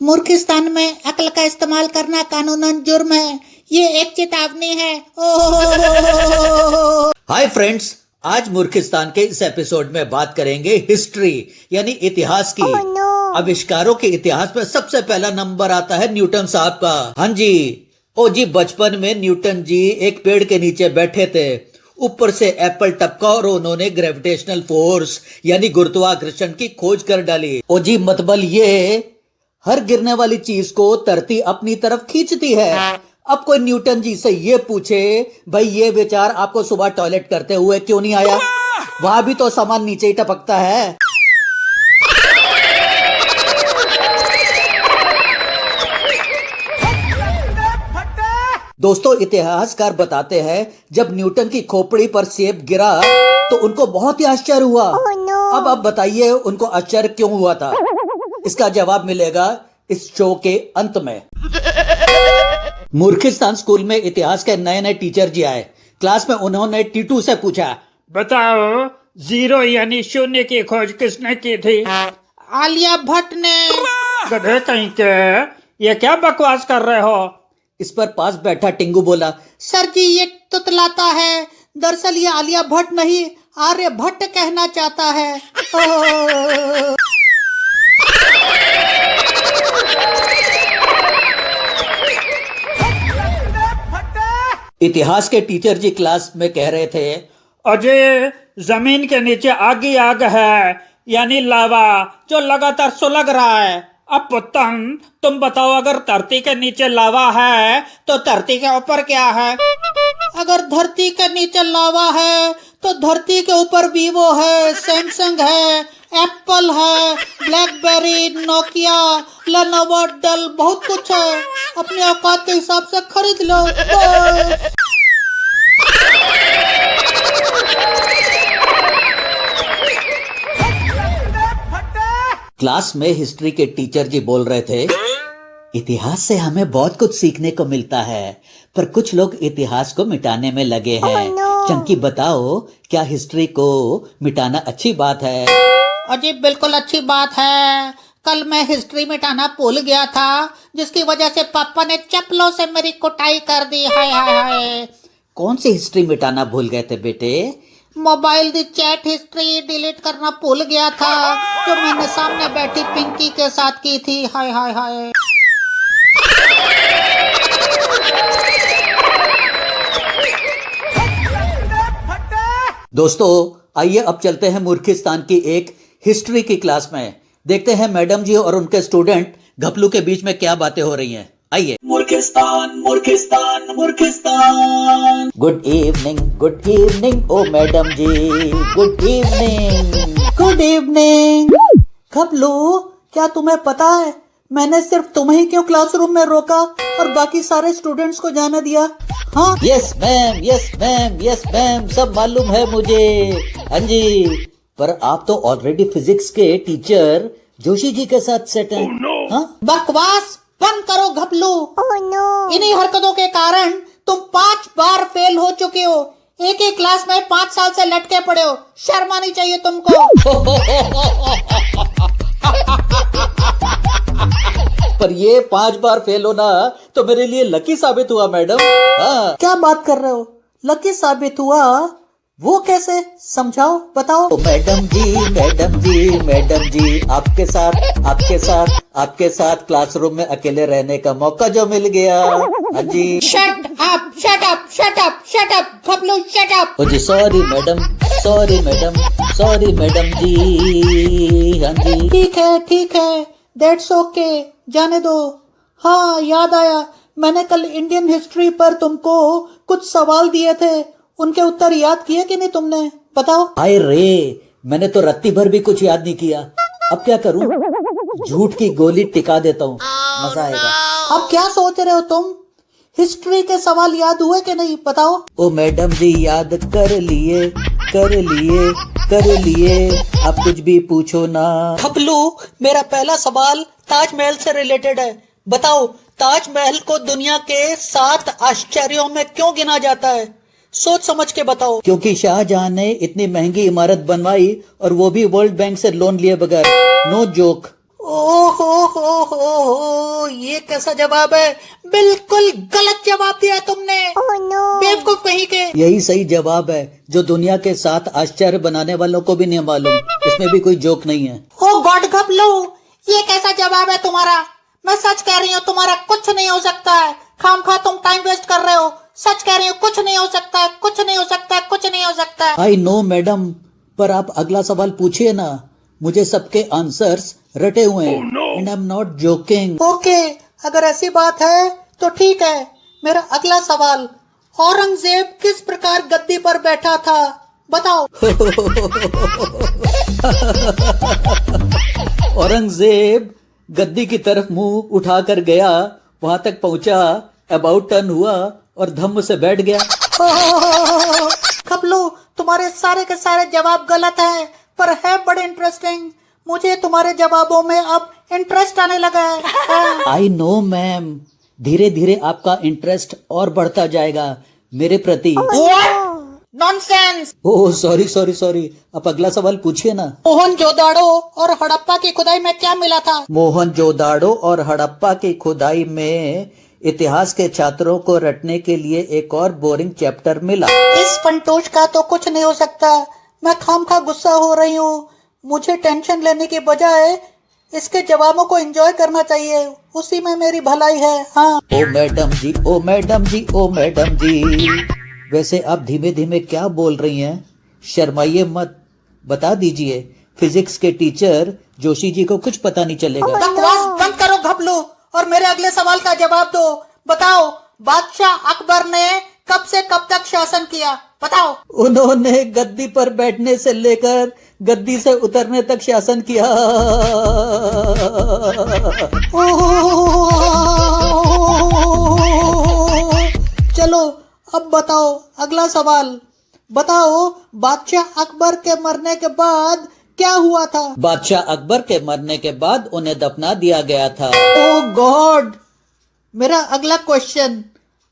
मूर्खिस्तान में अक्ल का इस्तेमाल करना कानूनन जुर्म है। ये एक चेतावनी है। ओह हाय फ्रेंड्स, आज मूर्खिस्तान के इस एपिसोड में बात करेंगे हिस्ट्री यानी इतिहास की। आविष्कारों के इतिहास में सबसे पहला नंबर आता है न्यूटन साहब का। हाँ जी, ओ जी, बचपन में न्यूटन जी एक पेड़ के नीचे बैठे थे, ऊपर से एप्पल टपका और उन्होंने ग्रेविटेशनल फोर्स यानी गुरुत्वाकर्षण की खोज कर डाली। ओ जी, मतबल ये हर गिरने वाली चीज को धरती अपनी तरफ खींचती है। अब कोई न्यूटन जी से ये पूछे, भाई ये विचार आपको सुबह टॉयलेट करते हुए क्यों नहीं आया? वहां भी तो सामान नीचे ही टपकता है। दोस्तों, इतिहासकार बताते हैं जब न्यूटन की खोपड़ी पर सेब गिरा तो उनको बहुत ही आश्चर्य हुआ। अब आप बताइए उनको आश्चर्य क्यों हुआ था? इसका जवाब मिलेगा इस शो के अंत में। मूर्खिस्तान स्कूल में इतिहास के नए नए टीचर जी आए। क्लास में उन्होंने टीटू से पूछा, बताओ जीरो यानी शून्य की खोज किसने की थी? आलिया भट्ट ने। गधे कहीं के, ये क्या बकवास कर रहे हो? इस पर पास बैठा टिंगू बोला, सर जी ये तुतलाता है, दरअसल ये आलिया भट्ट नहीं आर्य भट्ट कहना चाहता है। ओह। इतिहास के टीचर जी क्लास में कह रहे थे, अजय जमीन के नीचे आग ही आग है, यानी लावा जो लगातार सुलग रहा है। अब पुत्तन तुम बताओ, अगर धरती के नीचे लावा है तो धरती के ऊपर क्या है? अगर धरती के नीचे लावा है तो धरती के ऊपर वीवो है, सैमसंग है, एप्पल है, ब्लैकबेरी, नोकिया, लेनोवो, डेल, बहुत कुछ है। अपने औकात के हिसाब से खरीद लो। क्लास में हिस्ट्री के टीचर जी बोल रहे थे, इतिहास से हमें बहुत कुछ सीखने को मिलता है, पर कुछ लोग इतिहास को मिटाने में लगे हैं। चंकी बताओ, क्या हिस्ट्री को मिटाना अच्छी बात है? अजी बिल्कुल अच्छी बात है। कल मैं हिस्ट्री मिटाना भूल गया था, जिसकी वजह से पापा ने चप्पलों से मेरी कुटाई कर दी। हाय हाय हाय। कौन सी हिस्ट्री मिटाना भूल गए थे बेटे? Mobile the chat history delete करना भूल गया था, जो मैंने सामने बैठी पिंकी के साथ की थी। हाय हाय हाय। दोस्तों, आइए अब चलते हैं मूर्खिस्तान की एक हिस्ट्री की क्लास में। देखते हैं मैडम जी और उनके स्टूडेंट घपलू के बीच में क्या बातें हो रही हैं। आइए। मूर्खिस्तान मूर्खिस्तान मूर्खिस्तान। गुड इवनिंग ओ मैडम जी, गुड इवनिंग। घपलू, क्या तुम्हें पता है मैंने सिर्फ तुम्हें ही क्यों क्लासरूम में रोका और बाकी सारे स्टूडेंट्स को जाने दिया? हाँ, यस मैम, सब मालूम है मुझे। हाँ जी, पर आप तो ऑलरेडी फिजिक्स के टीचर जोशी जी के साथ सेट हैं। हाँ? बकवास बंद करो घपलू। इन्हीं हरकतों के कारण तुम 5 बार फेल हो चुके हो। एक ही क्लास में 5 साल से लटके पड़े हो। शर्म आनी चाहिए तुमको। पर ये 5 बार फेल होना तो मेरे लिए लकी साबित हुआ मैडम। हाँ। क्या बात कर रहे हो? लकी साबित हुआ? वो कैसे? समझाओ, बताओ। मैडम जी, आपके साथ क्लासरूम में अकेले रहने का मौका जो मिल गया। हाँ जी। Shut up Ghaplu, shut up. जी सॉरी मैडम जी। हाँ जी, ठीक है, दैट्स ओके, जाने दो। हाँ, याद आया, मैंने कल इंडियन हिस्ट्री पर तुमको कुछ सवाल दिए थे, उनके उत्तर याद किए कि नहीं तुमने? बताओ। हाय रे, मैंने तो रत्ती भर भी कुछ याद नहीं किया। अब क्या करूं? झूठ की गोली टिका देता हूँ, मजा आएगा। अब क्या सोच रहे हो तुम? हिस्ट्री के सवाल याद हुए कि नहीं? बताओ। ओ मैडम जी, याद कर लिए। अब कुछ भी पूछो ना। घपलू, मेरा पहला सवाल ताजमहल से रिलेटेड है। बताओ, ताजमहल को दुनिया के 7 आश्चर्यों में क्यों गिना जाता है? सोच समझ के बताओ। क्योंकि शाहजहां ने इतनी महंगी इमारत बनवाई और वो भी वर्ल्ड बैंक से लोन लिए बगैर। No joke. हो, ये कैसा जवाब है? बिल्कुल गलत जवाब दिया तुमने। बेवकूफ कहीं के। यही सही जवाब है जो दुनिया के 7 आश्चर्य बनाने वालों को भी नहीं मालूम। इसमें भी कोई जोक नहीं है। ओ गॉड घपलू, ये कैसा जवाब है तुम्हारा? मैं सच कह रही हूँ, तुम्हारा कुछ नहीं हो सकता है। खामखा तुम टाइम वेस्ट कर रहे हो। सच कह रही हूँ, कुछ नहीं हो सकता है, कुछ नहीं हो सकता है, कुछ नहीं हो सकता है। आई नो मैडम, पर आप अगला सवाल पूछिए ना। मुझे सबके आंसर्स रटे हुए हैं and I am not joking. Okay, अगर ऐसी बात है तो ठीक है। मेरा अगला सवाल, औरंगजेब किस प्रकार गद्दी पर बैठा था? बताओ। औरंगजेब गद्दी की तरफ मुंह उठाकर गया, वहां तक पहुंचा, अबाउट टर्न हुआ और धम्म से बैठ गया। खपलू, तुम्हारे सारे के सारे जवाब गलत हैं, पर है बड़े इंटरेस्टिंग। मुझे तुम्हारे जवाबों में अब इंटरेस्ट आने लगा है। आई नो मैम, धीरे धीरे आपका इंटरेस्ट और बढ़ता जाएगा मेरे प्रति। Nonsense. Oh sorry sorry sorry, आप अगला सवाल पूछिए ना। मोहनजोदाड़ो और हड़प्पा की खुदाई में क्या मिला था? मोहनजोदाड़ो और हड़प्पा की खुदाई में इतिहास के छात्रों को रटने के लिए एक और बोरिंग चैप्टर मिला। इस फंटोश का तो कुछ नहीं हो सकता। मैं खामखा गुस्सा हो रही हूँ। मुझे टेंशन लेने के बजाय इसके जवाबों को एंजॉय करना चाहिए, उसी में मेरी भलाई है। हाँ। ओ मैडम जी, ओ मैडम जी, ओ मैडम जी, वैसे आप धीमे धीमे क्या बोल रही हैं? शर्माइए मत, बता दीजिए। फिजिक्स के टीचर जोशी जी को कुछ पता नहीं चलेगा। बकवास बंद करो घपलू और मेरे अगले सवाल का जवाब दो। बताओ, बादशाह अकबर ने कब से कब तक शासन किया? बताओ। उन्होंने गद्दी पर बैठने से लेकर गद्दी से उतरने तक शासन किया। चलो अब बताओ अगला सवाल। बताओ, बादशाह अकबर के मरने के बाद क्या हुआ था? बादशाह अकबर के मरने के बाद उन्हें दफना दिया गया था। ओह गॉड। मेरा अगला क्वेश्चन,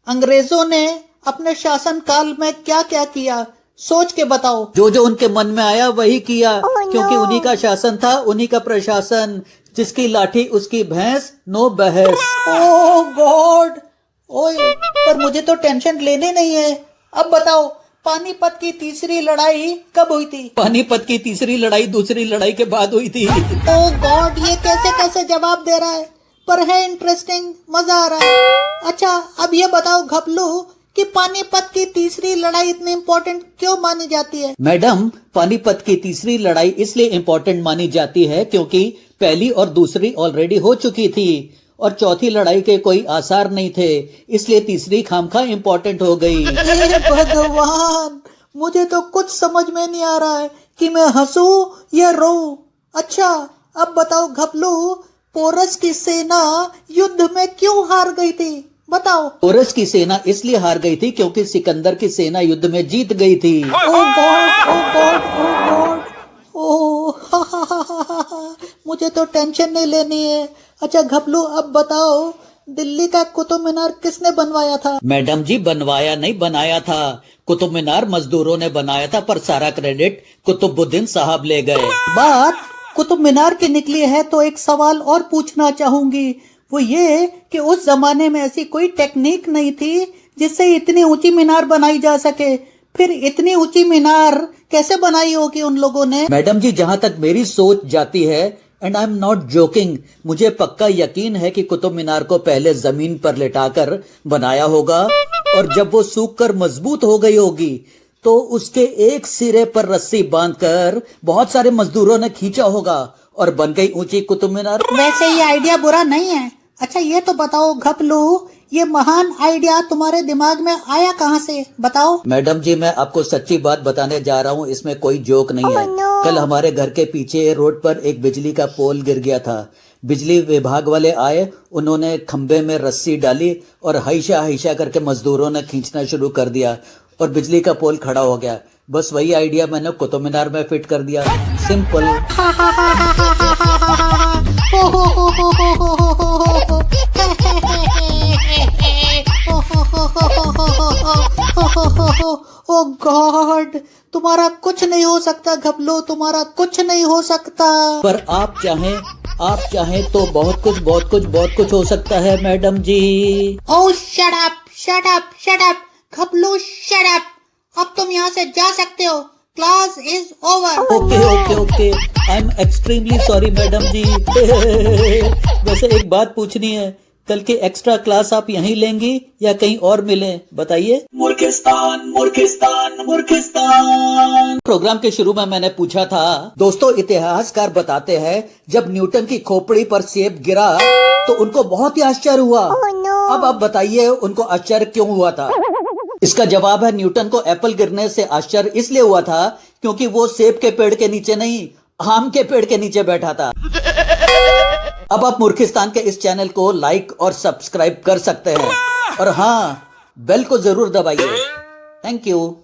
अंग्रेजों ने अपने शासन काल में क्या क्या किया? सोच के बताओ। जो जो उनके मन में आया वही किया, क्योंकि उन्हीं का शासन था, उन्हीं का प्रशासन। जिसकी लाठी उसकी भैंस, नो बहस। ओह गॉड। ओए, पर मुझे तो टेंशन लेने नहीं है। अब बताओ, पानीपत की तीसरी लड़ाई कब हुई थी? पानीपत की तीसरी लड़ाई दूसरी लड़ाई के बाद हुई थी। ओह गॉड, ये कैसे कैसे जवाब दे रहा है, पर है इंटरेस्टिंग, मजा आ रहा है। अच्छा, अब ये बताओ घपलू कि पानीपत की तीसरी लड़ाई इतनी इम्पोर्टेंट क्यों मानी जाती है? मैडम, पानीपत की तीसरी लड़ाई इसलिए इम्पोर्टेंट मानी जाती है क्योंकि पहली और दूसरी ऑलरेडी हो चुकी थी और चौथी लड़ाई के कोई आसार नहीं थे, इसलिए तीसरी खामखा इम्पोर्टेंट हो गई। हे भगवान, मुझे तो कुछ समझ में नहीं आ रहा है कि मैं हंसूं या रोऊं। अच्छा, अब बताओ घपलू, पोरस की सेना युद्ध में क्यों हार गई थी? बताओ। पोरस की सेना इसलिए हार गई थी क्योंकि सिकंदर की सेना युद्ध में जीत गई थी। ओ गॉड, ओ गॉड, ओ गॉड, ओ मुझे तो टेंशन नहीं लेनी है। अच्छा घपलू, अब बताओ, दिल्ली का कुतुब मीनार किसने बनवाया था? मैडम जी, बनवाया नहीं, बनाया था। कुतुब मीनार मजदूरों ने बनाया था, पर सारा क्रेडिट कुतुबुद्दीन साहब ले गए। बात कुतुब मीनार की निकली है तो एक सवाल और पूछना चाहूंगी। वो ये कि उस जमाने में ऐसी कोई टेक्निक नहीं थी जिससे इतनी ऊंची मीनार बनाई जा सके। फिर इतनी ऊंची मीनार कैसे बनाई होगी उन लोगों ने? मैडम जी, जहां तक मेरी सोच जाती है, and I am not joking, मुझे पक्का यकीन है कि कुतुब मीनार को पहले जमीन पर लिटाकर बनाया होगा और जब वो सूख कर मजबूत हो गई होगी तो उसके एक सिरे पर रस्सी बांधकर बहुत सारे मजदूरों ने खींचा होगा और बन गई ऊंची कुतुब मीनार। वैसे ये आइडिया बुरा नहीं है। अच्छा, ये तो बताओ घपलू, ये महान आइडिया तुम्हारे दिमाग में आया कहाँ से? बताओ। मैडम जी, मैं आपको सच्ची बात बताने जा रहा हूँ, इसमें कोई जोक नहीं है। कल हमारे घर के पीछे रोड पर एक बिजली का पोल गिर गया था। बिजली विभाग वाले आए, उन्होंने खंबे में रस्सी डाली और हाइशा हाइशा करके मजदूरों ने खींचना शुरू कर दिया और बिजली का पोल खड़ा हो गया। बस वही आइडिया मैंने कुतुब मीनार में फिट कर दिया। सिंपल। ओ गॉड, तुम्हारा कुछ नहीं हो सकता घपलू, तुम्हारा कुछ नहीं हो सकता। पर आप चाहें आप चाहें तो बहुत कुछ हो सकता है मैडम जी। Oh, shut up, Khablu shut up. अब तुम यहाँ से जा सकते हो. Class is over. Okay I am extremely sorry madam जी। वैसे एक बात पूछनी है, कल के एक्स्ट्रा क्लास आप यहीं लेंगी या कहीं और मिलें, बताइए। मूर्खिस्तान। प्रोग्राम के शुरू में मैंने पूछा था, दोस्तों इतिहासकार बताते हैं जब न्यूटन की खोपड़ी पर सेब गिरा तो उनको बहुत ही आश्चर्य हुआ। अब आप बताइए उनको आश्चर्य क्यों हुआ था? इसका जवाब है, न्यूटन को एप्पल गिरने से आश्चर्य इसलिए हुआ था क्योंकि वो सेब के पेड़ के नीचे नहीं, आम के पेड़ के नीचे बैठा था। अब आप मूर्खिस्तान के इस चैनल को लाइक और सब्सक्राइब कर सकते हैं और हाँ, बेल को जरूर दबाइए। Thank you.